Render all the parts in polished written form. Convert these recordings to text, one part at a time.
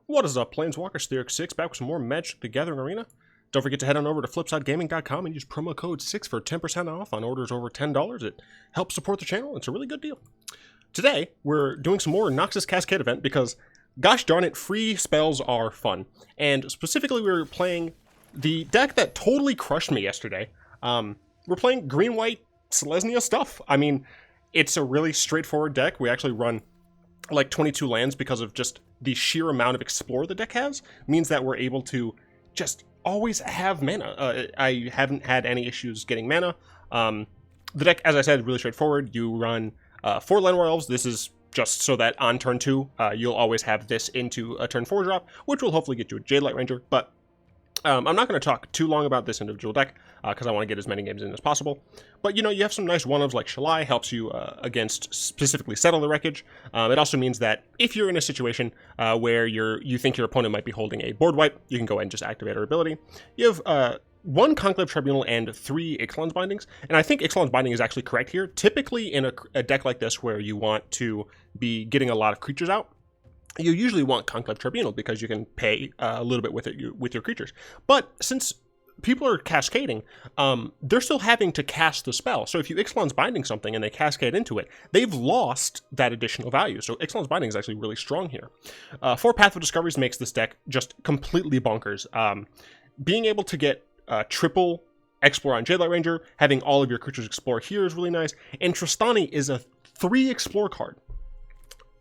What is up, Planeswalker Theoric 6 back with some more Magic the Gathering Arena. Don't forget to head on over to flipsidegaming.com and use promo code 6 for 10% off on orders over $10. It helps support the channel. It's a really good deal. Today, we're doing some more Noxus Cascade event because, gosh darn it, free spells are fun. And specifically, we were playing the deck that totally crushed me yesterday. We're playing green-white Selesnya stuff. I mean, it's a really straightforward deck. We actually run like 22 lands because of just the sheer amount of Explore the deck has, means that we're able to just always have mana. I haven't had any issues getting mana. The deck, as I said, really straightforward. You run 4 Llanowar Elves. This is just so that on turn 2, you'll always have this into a turn 4 drop, which will hopefully get you a Jadelight Ranger, but I'm not going to talk too long about this individual deck, because I want to get as many games in as possible. But, you know, you have some nice one-ofs like Shalai, helps you against specifically Settle the Wreckage. It also means that if you're in a situation where you think your opponent might be holding a board wipe, you can go ahead and just activate her ability. You have 1 Conclave Tribunal and 3 Ixalan's Bindings, and I think Ixalan's Binding is actually correct here. Typically in a deck like this where you want to be getting a lot of creatures out, you usually want Conclave Tribunal because you can pay a little bit with it with your creatures. But since people are cascading, they're still having to cast the spell. So if you Ixalan's Binding something and they cascade into it, they've lost that additional value. So Ixalan's Binding is actually really strong here. 4 Path of Discoveries makes this deck just completely bonkers. Being able to get triple Explore on Jadelight Ranger, having all of your creatures explore here is really nice. And Tristani is a 3 Explore card.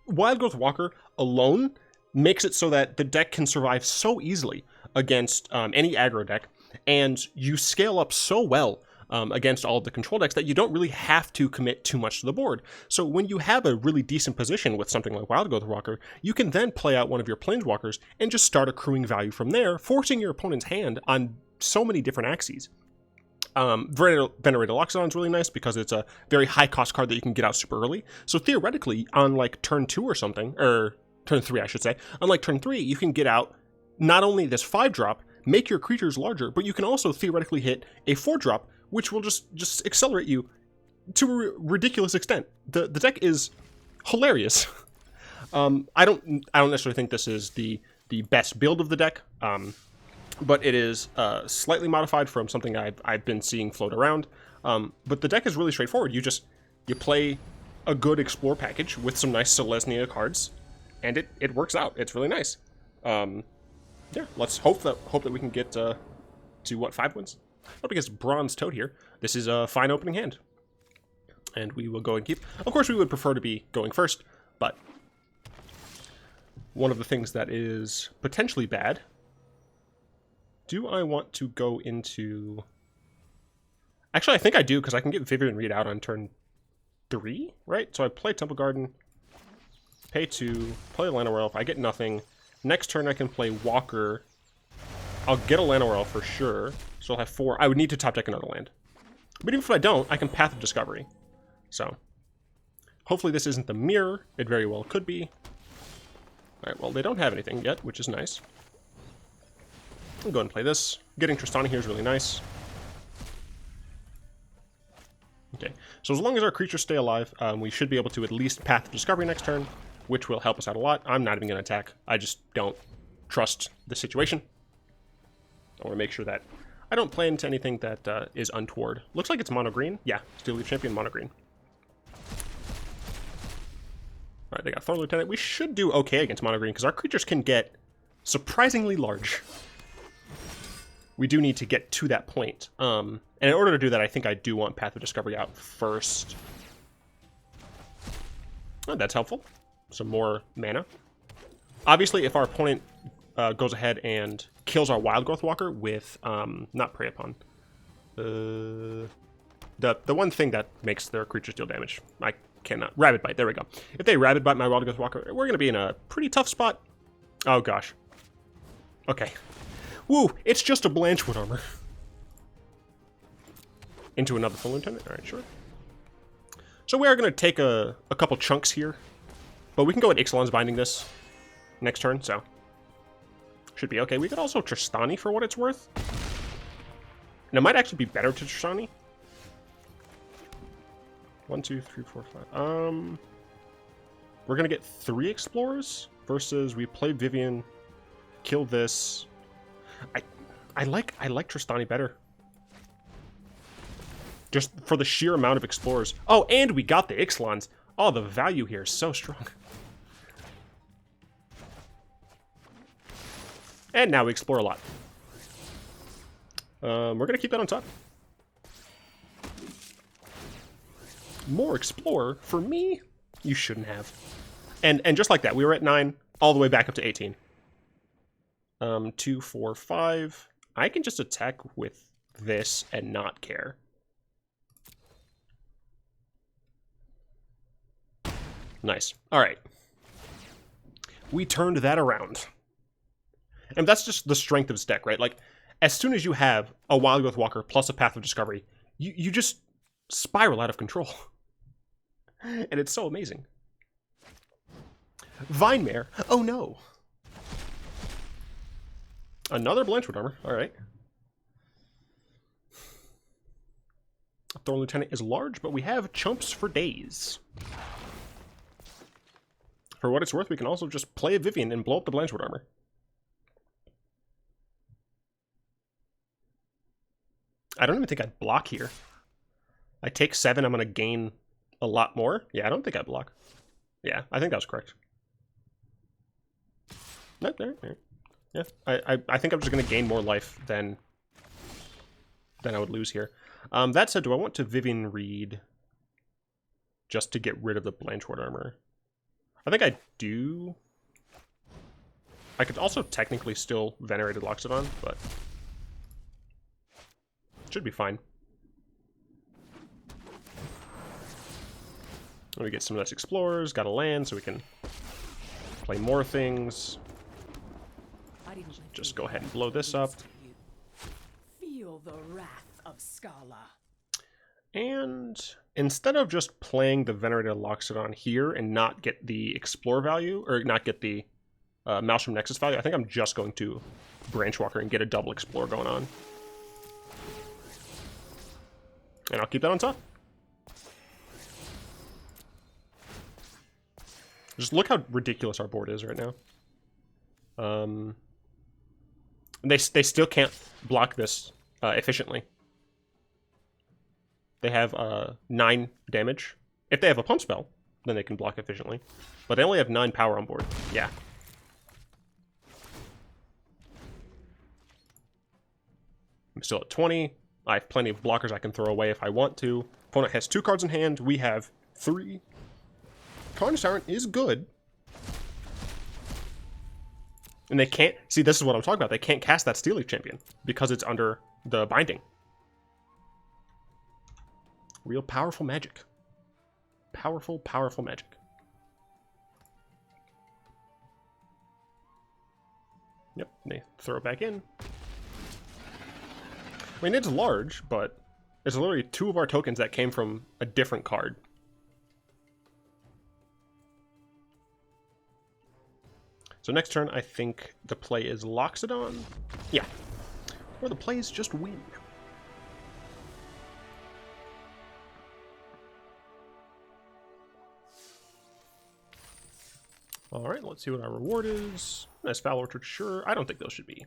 Wildgrowth Walker alone makes it so that the deck can survive so easily against any aggro deck, and you scale up so well against all of the control decks that you don't really have to commit too much to the board. So when you have a really decent position with something like Wildgrowth Walker, you can then play out one of your Planeswalkers and just start accruing value from there, forcing your opponent's hand on so many different axes. Venerated Loxodon is really nice because it's a very high cost card that you can get out super early. So theoretically, on like turn 2 or something, or turn 3 I should say, on like turn 3, you can get out not only this 5-drop, make your creatures larger, but you can also theoretically hit a 4-drop, which will just accelerate you to a ridiculous extent. The deck is hilarious. I don't necessarily think this is the best build of the deck. But it is slightly modified from something I've been seeing float around. But the deck is really straightforward. You play a good Explore package with some nice Selesnya cards, and it works out. It's really nice. Yeah, let's hope that we can get to what, 5 wins? Hope it gets Bronze Toad here. This is a fine opening hand, and we will go and keep. Of course, we would prefer to be going first, but one of the things that is potentially bad. Do I want to go into... Actually, I think I do, because I can get Vivien Reid out on turn 3, right? So I play Temple Garden, pay 2, play Llanowar Elf, I get nothing. Next turn I can play Walker. I'll get a Llanowar Elf for sure, so I'll have 4. I would need to top deck another land. But even if I don't, I can Path of Discovery. So, hopefully this isn't the mirror. It very well could be. Alright, well, they don't have anything yet, which is nice. I'll go ahead and play this. Getting Tristani here is really nice. Okay, so as long as our creatures stay alive, we should be able to at least Path of Discovery next turn, which will help us out a lot. I'm not even going to attack. I just don't trust the situation. I want to make sure that I don't play into anything that is untoward. Looks like it's mono green. Yeah, Steel Leaf Champion, mono green. Alright, they got Thorn Lieutenant. We should do okay against mono green because our creatures can get surprisingly large. We do need to get to that point. And in order to do that, I think I do want Path of Discovery out first. Oh, that's helpful. Some more mana. Obviously, if our opponent goes ahead and kills our Wildgrowth Walker with, not Prey Upon. The one thing that makes their creatures deal damage. I cannot. Rabid Bite, there we go. If they Rabid Bite my Wildgrowth Walker, we're going to be in a pretty tough spot. Oh, gosh. Okay. Woo! It's just a Blanchwood armor. Into another Thorn Lieutenant? Alright, sure. So we are going to take a couple chunks here. But we can go at Ixalan's Binding this next turn, so. Should be okay. We could also Tristani for what it's worth. And it might actually be better to Tristani. 1, 2, 3, 4, 5. We're going to get 3 Explorers versus we play Vivien. kill this. I like Tristani better. Just for the sheer amount of explorers. Oh, and we got the Ixalans. Oh, the value here is so strong. And now we explore a lot. We're going to keep that on top. More Explorer? For me? You shouldn't have. And just like that, we were at 9, all the way back up to 18. 2, 4, 5. I can just attack with this and not care. Nice. All right. We turned that around. And that's just the strength of this deck, right? Like, as soon as you have a Wildgrowth Walker plus a Path of Discovery, you just spiral out of control. And it's so amazing. Vinemare. Oh no. Another Blanchwood Armor. All right. Thorn Lieutenant is large, but we have chumps for days. For what it's worth, we can also just play a Vivien and blow up the Blanchwood Armor. I don't even think I'd block here. I take 7, I'm going to gain a lot more. Yeah, I don't think I'd block. Yeah, I think that was correct. No, there. Yeah, I think I'm just going to gain more life than I would lose here. That said, do I want to Vivien Reid just to get rid of the Blanchwood Armor? I think I do. I could also technically still Venerated Loxodon, but should be fine. We get some nice Explorers, got a land, so we can play more things. Just go ahead and blow this up. Feel the wrath of Scala. And instead of just playing the Venerated Loxodon here and not get the Explore value, or not get the Maelstrom Nexus value, I think I'm just going to Branchwalker and get a double Explore going on. And I'll keep that on top. Just look how ridiculous our board is right now. They still can't block this efficiently. They have 9 damage. If they have a pump spell, then they can block efficiently. But they only have 9 power on board. Yeah. I'm still at 20. I have plenty of blockers I can throw away if I want to. Opponent has 2 cards in hand. We have 3. Karn Tyrant is good. And they can't... See, this is what I'm talking about. They can't cast that Steel Leaf Champion because it's under the binding. Real powerful magic. Powerful, powerful magic. Yep, they throw it back in. I mean, it's large, but it's literally 2 of our tokens that came from a different card. So next turn, I think the play is Loxodon. Yeah. Or the play is just win. Alright, let's see what our reward is. Nice Foul Orchard, sure. I don't think those should be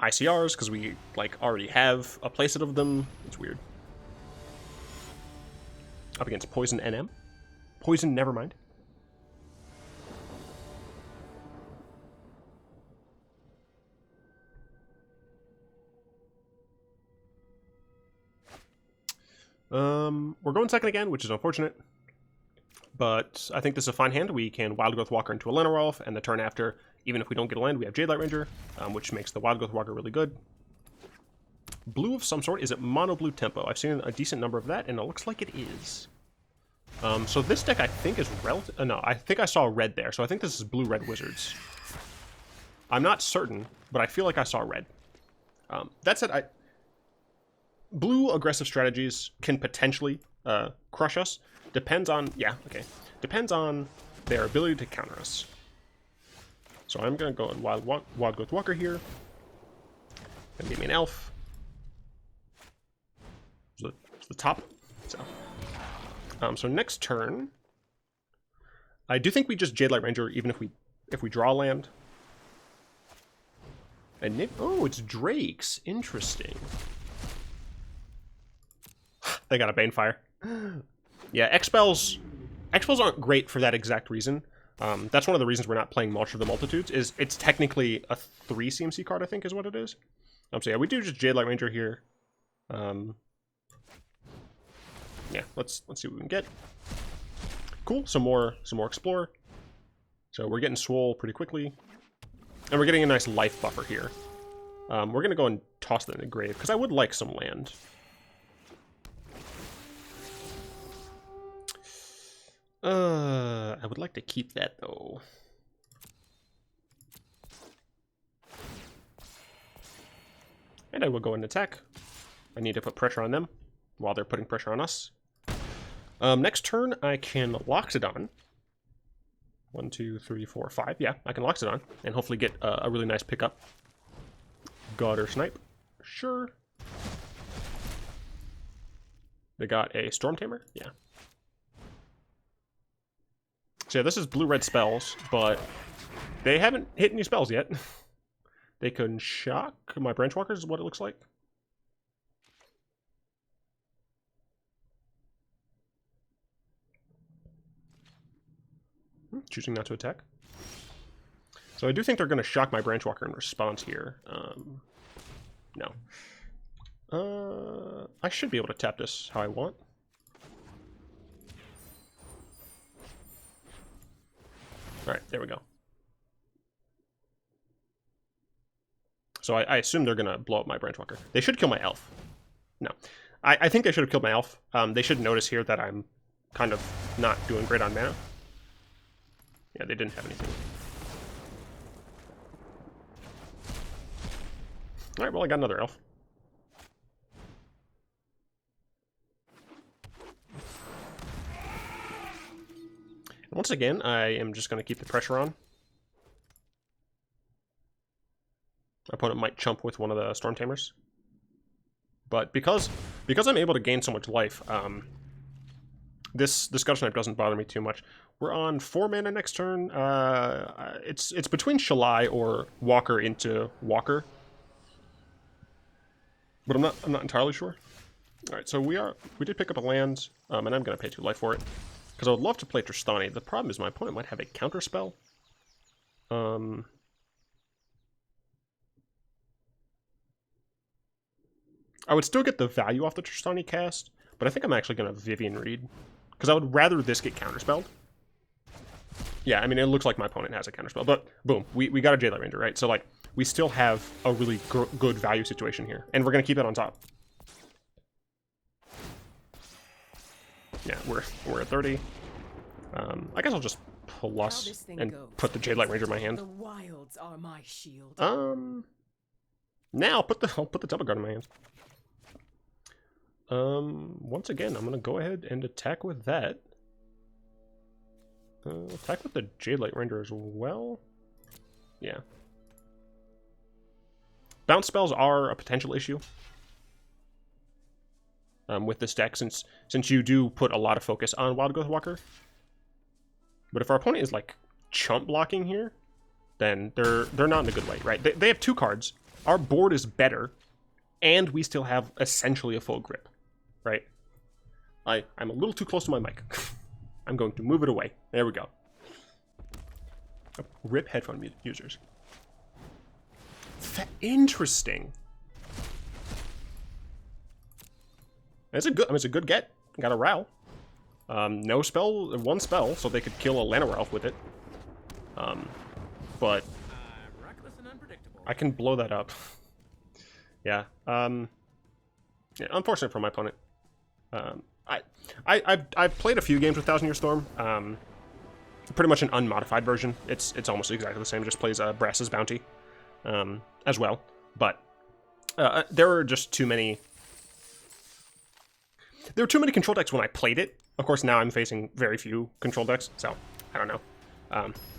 ICRs, because we, like, already have a playset of them. It's weird. Up against Poison NM. Poison, never mind. We're going second again, which is unfortunate. But I think this is a fine hand. We can Wildgrowth Walker into a Llanowar Elf, and the turn after, even if we don't get a land, we have Jadelight Ranger, which makes the Wildgrowth Walker really good. Blue of some sort. Is it mono blue tempo? I've seen a decent number of that, and it looks like it is. So this deck, I think, is relative... no, I think I saw red there, so I think this is blue-red Wizards. I'm not certain, but I feel like I saw red. That said, blue aggressive strategies can potentially crush us. Depends on... yeah, okay. Depends on their ability to counter us. So I'm going to go on Wildgrowth Walker here. And give me an elf. It's the top. So next turn, I do think we just Jadelight Ranger even if we draw land. And oh, it's Drakes. Interesting. They got a Banefire. Yeah, X-Spells aren't great for that exact reason. That's one of the reasons we're not playing March of the Multitudes, is it's technically a 3 CMC card, I think is what it is. So yeah, we do just Jadelight Ranger here. Yeah, let's see what we can get. Cool, some more Explorer. So we're getting swole pretty quickly. And we're getting a nice life buffer here. We're going to go and toss that in the grave, because I would like some land. I would like to keep that, though. And I will go and attack. I need to put pressure on them while they're putting pressure on us. Next turn, I can Loxodon. 1, 2, 3, 4, 5. Yeah, I can Loxodon and hopefully get a really nice pickup. God or Snipe. Sure. They got a Storm Tamer? Yeah. So yeah, this is blue-red spells, but they haven't hit any spells yet. They can shock my Branchwalkers is what it looks like. Choosing not to attack. So I do think they're going to shock my Branchwalker in response here. No. I should be able to tap this how I want. Alright, there we go. So I assume they're going to blow up my Branchwalker. They should kill my elf. No. I think they should have killed my elf. They should notice here that I'm kind of not doing great on mana. Yeah, they didn't have anything. Alright, well I got another elf. And once again, I am just going to keep the pressure on. My opponent might chump with one of the Storm Tamers. But because I'm able to gain so much life, this Discussion Knife doesn't bother me too much. We're on 4 mana next turn. It's between Shalai or Walker into Walker. But I'm not entirely sure. Alright, so we did pick up a land, and I'm gonna pay 2 life for it. Because I would love to play Tristani. The problem is my opponent might have a counter spell. I would still get the value off the Tristani cast, but I think I'm actually gonna Vivien Reid. Because I would rather this get counterspelled. Yeah, I mean, it looks like my opponent has a counterspell, but boom, we got a Jadelight Ranger, right? So, like, we still have a really good value situation here, and we're going to keep it on top. Yeah, we're at 30. I guess I'll just plus and put the Jadelight Ranger in my hand. The wilds are my shield. Now I'll put the Double Guard in my hand. Once again, I'm gonna go ahead and attack with that. Attack with the Jadelight Ranger as well. Yeah. Bounce spells are a potential issue with this deck, since you do put a lot of focus on Wildgrowth Walker. But if our opponent is like chump blocking here, then they're not in a good light, right? They have 2 cards. Our board is better, and we still have essentially a full grip, right? I'm a little too close to my mic. I'm going to move it away. There we go. Oh, rip headphone users. Interesting. It's a good get. Got a Ral. No spell, 1 spell, so they could kill a Llanowar Elf with it. But reckless and unpredictable. I can blow that up. Yeah. Yeah, unfortunate for my opponent. I've played a few games with Thousand Year Storm. Pretty much an unmodified version. It's almost exactly the same. It just plays Brass's Bounty as well. But there were just too many. There were too many control decks when I played it. Of course, now I'm facing very few control decks, so I don't know.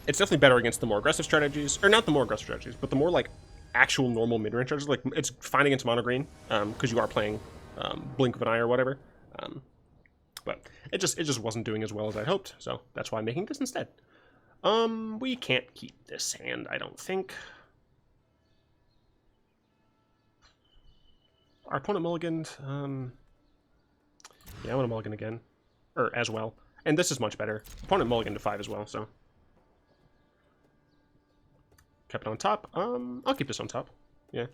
It's definitely better against the more aggressive strategies, or not the more aggressive strategies, but the more like actual normal mid-range strategies. Like it's fine against mono green because you are playing Blink of an Eye or whatever. But it just wasn't doing as well as I'd hoped, so that's why I'm making this instead. We can't keep this hand, I don't think. Our opponent mulliganed. Yeah, I want to mulligan again. Or as well. And this is much better. Opponent mulliganed to 5 as well, so. Kept it on top. I'll keep this on top. Yeah.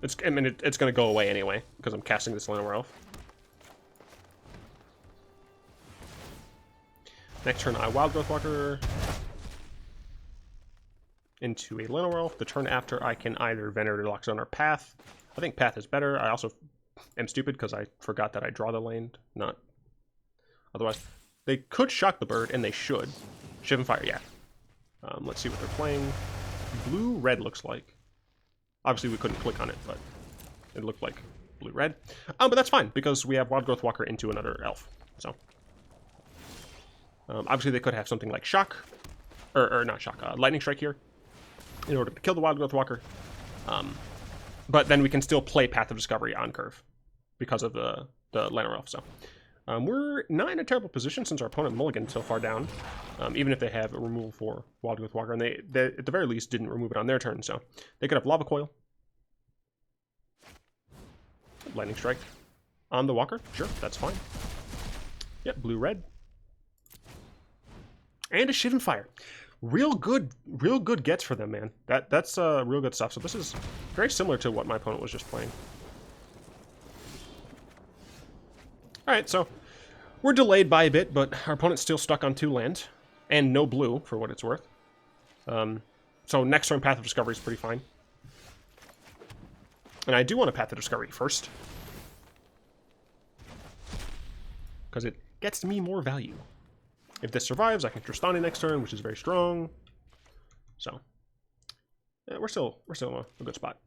It's going to go away anyway, because I'm casting this Llanowar Elf. Next turn, I Wildgrowth Walker into a Llanowar Elf. The turn after, I can either Venerated Loxodon or Path. I think Path is better. I also am stupid because I forgot that I draw the land. Not. Otherwise, they could shock the bird, and they should. Shiv and Fire, yeah. Let's see what they're playing. Blue-red looks like. Obviously, we couldn't click on it, but it looked like blue-red. But that's fine, because we have Wildgrowth Walker into another elf. So, obviously, they could have something like Shock, or not Shock, Lightning Strike here, in order to kill the Wildgrowth Walker. But then we can still play Path of Discovery on curve, because of the Llanowar Elf. So, we're not in a terrible position since our opponent mulliganed so far down, even if they have a removal for Wildgrowth Walker, and they at the very least didn't remove it on their turn, so they could have Lava Coil, Lightning Strike on the Walker. Sure, that's fine. Yep, blue-red, and a Shiv and Fire. Real good gets for them, man. That's real good stuff. So this is very similar to what my opponent was just playing. Alright, so we're delayed by a bit, but our opponent's still stuck on 2 land, and no blue, for what it's worth. So next turn, Path of Discovery is pretty fine. And I do want a Path of Discovery first, because it gets me more value. If this survives, I can Tristani next turn, which is very strong. So, yeah, we're still in a good spot.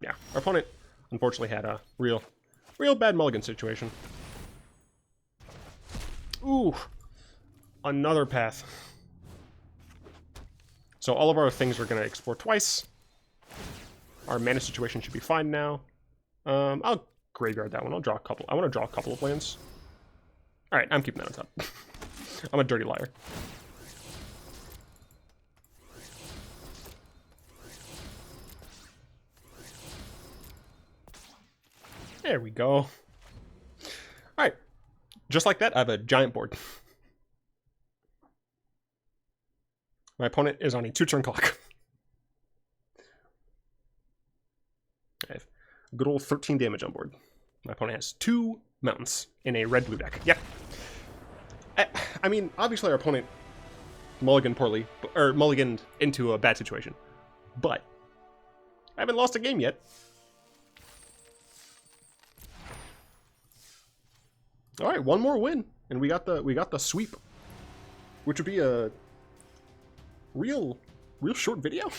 Yeah, our opponent, unfortunately, had a real bad mulligan situation. Ooh, another Path. So all of our things are going to explore twice. Our mana situation should be fine now. I'll graveyard that one. I'll draw a couple. I want to draw a couple of lands. All right, I'm keeping that on top. I'm a dirty liar. There we go. All right. Just like that, I have a giant board. My opponent is on a 2-turn clock. I have a good old 13 damage on board. My opponent has 2 mountains in a red-blue deck. Yeah. I mean, obviously our opponent mulliganed poorly, or mulliganed into a bad situation. But I haven't lost a game yet. All right, one more win, and we got the sweep, which would be a real short video.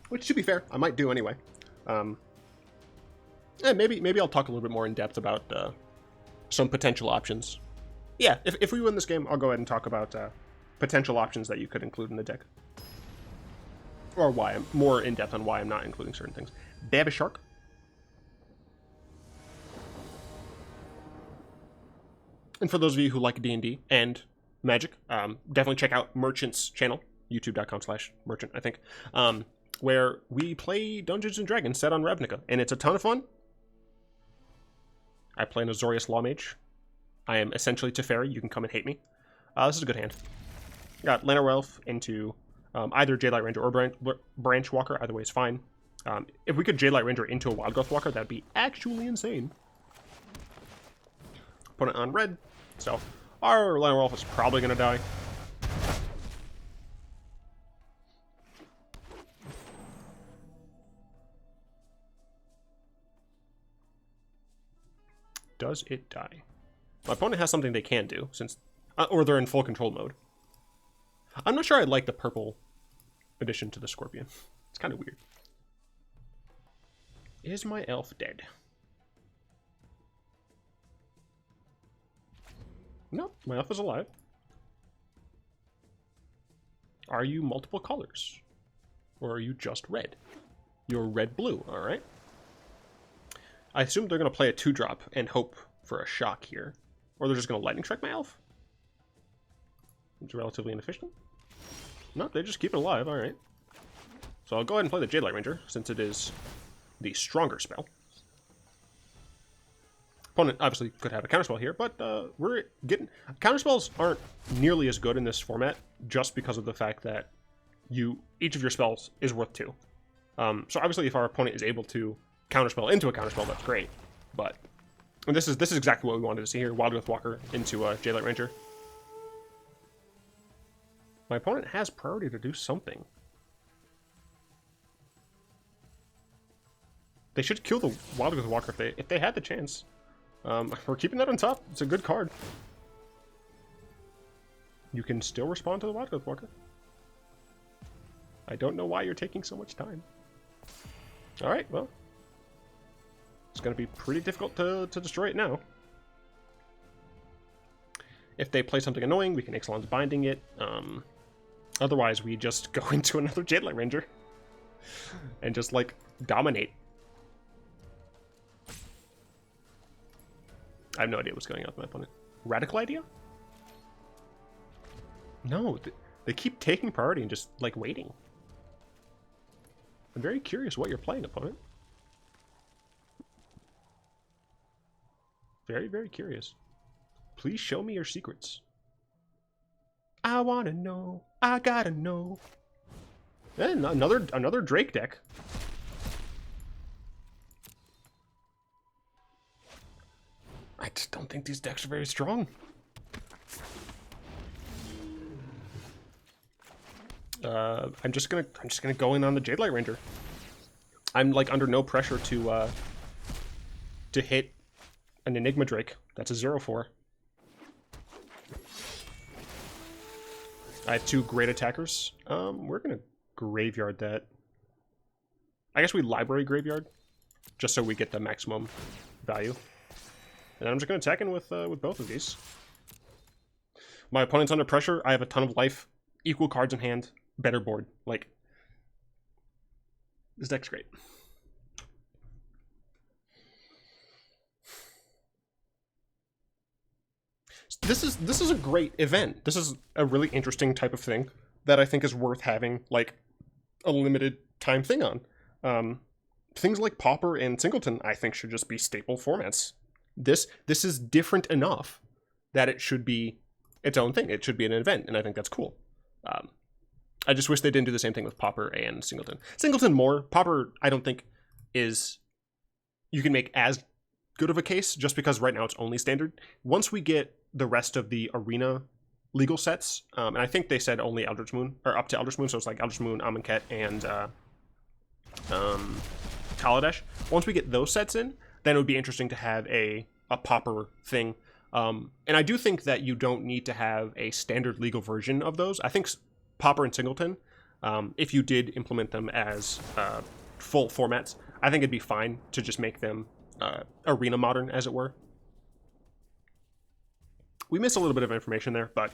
Which, to be fair, I might do anyway. And maybe I'll talk a little bit more in depth about some potential options. Yeah, if we win this game, I'll go ahead and talk about potential options that you could include in the deck, or why I'm more in depth on why I'm not including certain things. They have a Shark. And for those of you who like D&D and Magic, definitely check out Merchant's channel, youtube.com/merchant, I think, where we play Dungeons & Dragons set on Ravnica, and it's a ton of fun. I play an Azorius Lawmage. I am essentially Teferi. You can come and hate me. This is a good hand. Got Llanowar Elf into either Jadelight Ranger or Branchwalker. Either way is fine. If we could Jadelight Ranger into a Wildgrowth Walker, that'd be actually insane. Put it on red. So, our Llanowar Elf is probably going to die. Does it die? My opponent has something they can do, since, or they're in full control mode. I'm not sure I like the purple addition to the Scorpion. It's kind of weird. Is my elf dead? Nope, my elf is alive. Are you multiple colors? Or are you just red? You're red-blue, alright. I assume they're going to play a 2-drop and hope for a shock here. Or they're just going to lightning strike my elf. It's relatively inefficient. Nope, they just keep it alive, alright. So I'll go ahead and play the Jadelight Ranger, since it is the stronger spell. Opponent obviously could have a counterspell here, but we're getting... Counterspells aren't nearly as good in this format, just because of the fact that each of your spells is worth 2. So obviously if our opponent is able to counterspell into a counterspell, that's great. But and this is exactly what we wanted to see here. Wildgrowth Walker into Jadelight Ranger. My opponent has priority to do something. They should kill the Wildgrowth Walker if they had the chance. We're keeping that on top. It's a good card. You can still respond to the Wildgrowth Walker. I don't know why you're taking so much time. Alright, well. It's going to be pretty difficult to destroy it now. If they play something annoying, we can Ixalan's Binding it. Otherwise, we just go into another Jadelight Ranger. And just, like, dominate. I have no idea what's going on with my opponent. Radical idea? No, they keep taking priority and just, like, waiting. I'm very curious what you're playing, opponent. Very, very curious. Please show me your secrets. I wanna know. I gotta know. And another Drake deck. I just don't think these decks are very strong. I'm just gonna go in on the Jadelight Ranger. I'm like under no pressure to hit an Enigma Drake. That's a 0/4. I have 2 great attackers. We're gonna graveyard that. I guess we library graveyard, just so we get the maximum value. And I'm just gonna attack in with both of these. My opponent's under pressure. I have a ton of life, equal cards in hand, better board. Like, this deck's great. This is a great event. This is a really interesting type of thing that I think is worth having like a limited time thing on. Things like Pauper and Singleton, I think, should just be staple formats. This is different enough that it should be its own thing. It should be an event, and I think that's cool. I just wish they didn't do the same thing with Pauper and Singleton. Singleton more. Pauper, I don't think you can make as good of a case, just because right now it's only standard. Once we get the rest of the arena legal sets, and I think they said only Eldritch Moon, or up to Eldritch Moon, so it's like Eldritch Moon, Amonkhet, and Kaladesh. Once we get those sets in, then it would be interesting to have a Pauper thing. And I do think that you don't need to have a standard legal version of those. I think Pauper and Singleton, if you did implement them as full formats, I think it'd be fine to just make them arena modern, as it were. We missed a little bit of information there, but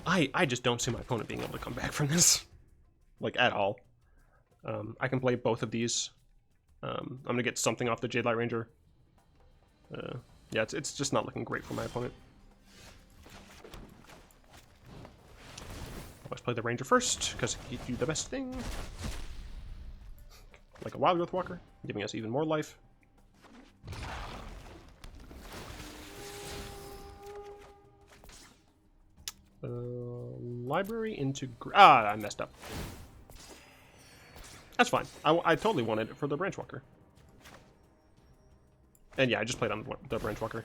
I just don't see my opponent being able to come back from this, like, at all. I can play both of these. I'm gonna get something off the Jadelight Ranger. Yeah, it's just not looking great for my opponent. Always play the Ranger first, because it gives you the best thing. Like a Wildgrowth Walker, giving us even more life. Library into... I messed up. That's fine. I totally wanted it for the Branchwalker. And yeah, I just played on the Branchwalker.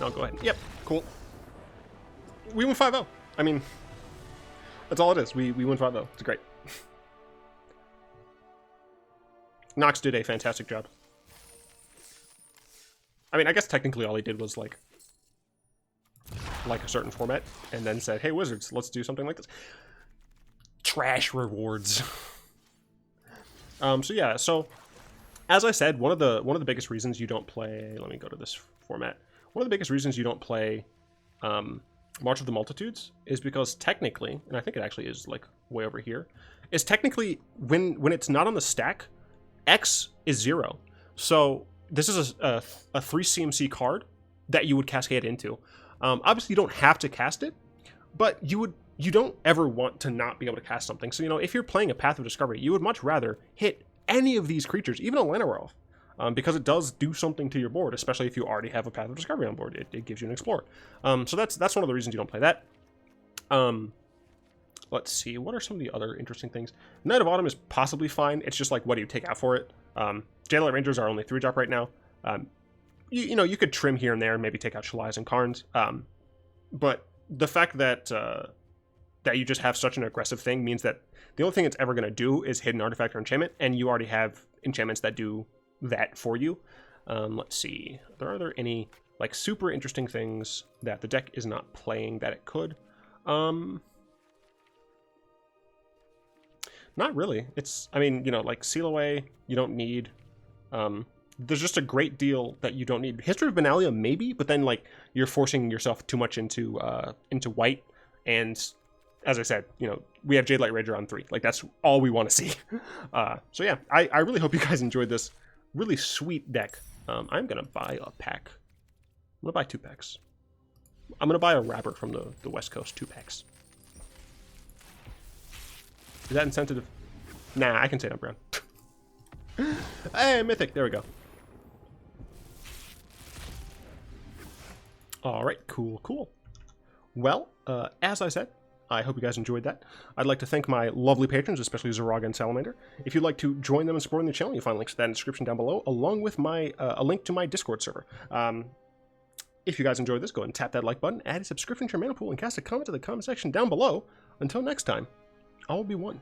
I'll go ahead. Yep, cool. We win 5-0. I mean, that's all it is. We win 5-0. It's great. Nox did a fantastic job. I mean, I guess technically all he did was like a certain format, and then said, "Hey, Wizards, let's do something like this." Trash rewards. So yeah, so as I said, one of the biggest reasons you don't play. Let me go to this format. One of the biggest reasons you don't play March of the Multitudes is because technically, and I think it actually is like way over here, is technically when it's not on the stack, X is 0. So this is a 3 CMC card that you would cascade into. Obviously, you don't have to cast it, but you would you don't ever want to not be able to cast something. So, you know, if you're playing a Path of Discovery, you would much rather hit any of these creatures, even a Llanowar Elf, because it does do something to your board, especially if you already have a Path of Discovery on board. It gives you an Explorer. So that's one of the reasons you don't play that. Let's see, what are some of the other interesting things? Knight of Autumn is possibly fine. It's just like, what do you take out for it? Jadelight Rangers are only 3-drop right now. You know, you could trim here and there and maybe take out Shalais and Karns. But the fact that that you just have such an aggressive thing means that the only thing it's ever going to do is hit an artifact or enchantment, and you already have enchantments that do that for you. Let's see. Are there any like super interesting things that the deck is not playing that it could? Not really. It's, I mean, you know, like Seal Away, you don't need. There's just a great deal that you don't need. History of Benalia, maybe, but then like you're forcing yourself too much into white. And as I said, you know, we have Jadelight Ranger on 3. Like that's all we want to see. So yeah, I really hope you guys enjoyed this really sweet deck. I'm gonna buy a pack. I'm gonna buy 2 packs. I'm gonna buy a wrapper from the West Coast, 2 packs. Is that insensitive? Nah, I can say it on brown. Hey, Mythic, there we go. Alright, cool. Well, as I said, I hope you guys enjoyed that. I'd like to thank my lovely patrons, especially Zoraga and Salamander. If you'd like to join them in supporting the channel, you'll find links to that in the description down below, along with my a link to my Discord server. If you guys enjoyed this, go ahead and tap that like button, add a subscription to your mana pool, and cast a comment in the comment section down below. Until next time, I will be one.